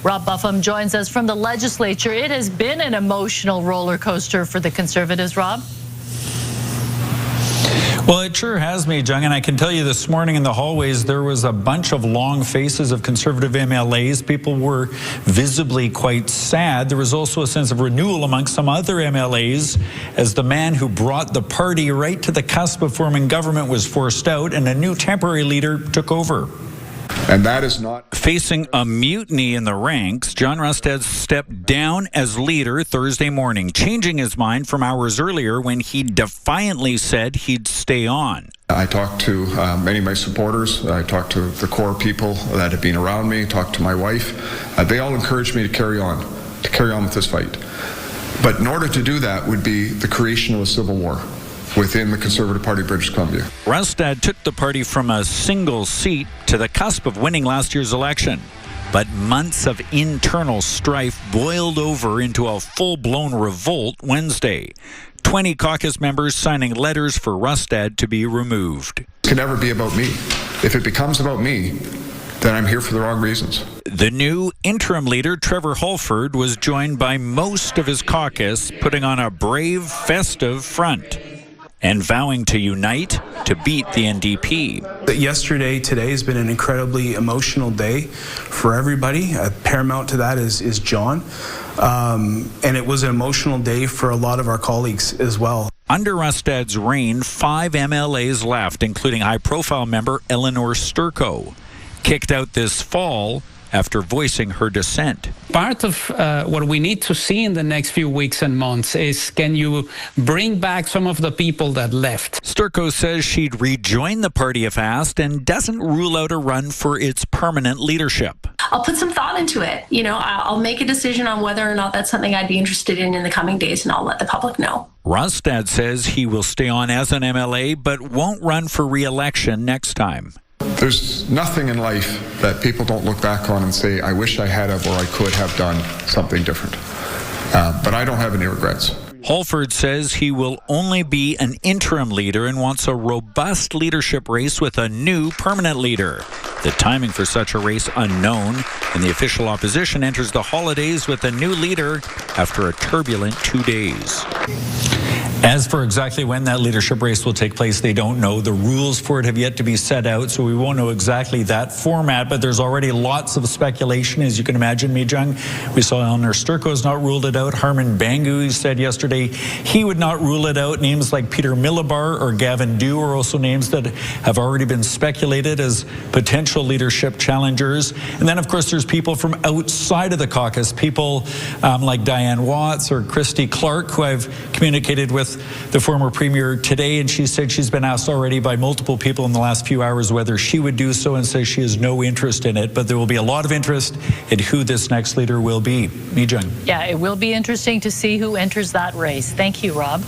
Rob Buffum joins us from the legislature. It has been an emotional roller coaster for the Conservatives, Rob. Well, it sure has me, Jung, and I can tell you this morning in the hallways there was a bunch of long faces of Conservative MLAs. People were visibly quite sad. There was also a sense of renewal amongst some other MLAs as the man who brought the party right to the cusp of forming government was forced out and a new temporary leader took over. And that is not... Facing a mutiny in the ranks, John Rustad stepped down as leader Thursday morning, changing his mind from hours earlier when he defiantly said he'd stay on. I talked to many of my supporters. I talked to the core people that have been around me, talked to my wife. They all encouraged me to carry on with this fight. But in order to do that would be the creation of a civil war within the Conservative Party of British Columbia. Rustad took the party from a single seat to the cusp of winning last year's election. But months of internal strife boiled over into a full-blown revolt Wednesday. 20 caucus members signing letters for Rustad to be removed. It can never be about me. If it becomes about me, then I'm here for the wrong reasons. The new interim leader, Trevor Holford, was joined by most of his caucus, putting on a brave, festive front and vowing to unite to beat the NDP. Today has been an incredibly emotional day for everybody. Paramount to that is John. And it was an emotional day for a lot of our colleagues as well. Under Rustad's reign, 5 MLAs left, including high-profile member Eleanor Sturco, kicked out this fall after voicing her dissent. Part of what we need to see in the next few weeks and months is, can you bring back some of the people that left? Sturco says she'd rejoin the party if asked and doesn't rule out a run for its permanent leadership. I'll put some thought into it. You know, I'll make a decision on whether or not that's something I'd be interested in the coming days, and I'll let the public know. Rustad says he will stay on as an MLA but won't run for re-election next time. There's nothing in life that people don't look back on and say, I wish I had have or I could have done something different. But I don't have any regrets. Holford says he will only be an interim leader and wants a robust leadership race with a new permanent leader. The timing for such a race unknown, and the official opposition enters the holidays with a new leader after a turbulent 2 days. As for exactly when that leadership race will take place, they don't know. The rules for it have yet to be set out, so we won't know exactly that format, but there's already lots of speculation, as you can imagine, Mijung. We saw Eleanor Sturco has not ruled it out. Harman Bangu said yesterday he would not rule it out. Names like Peter Millibar or Gavin Dew are also names that have already been speculated as potential leadership challengers. And then, of course, there's people from outside of the caucus, people like Diane Watts or Christy Clark, who I've communicated with the former premier today, and she said she's been asked already by multiple people in the last few hours whether she would do so, and says she has no interest in it, but there will be a lot of interest in who this next leader will be. Mijung. Yeah, it will be interesting to see who enters that race. Thank you, Rob.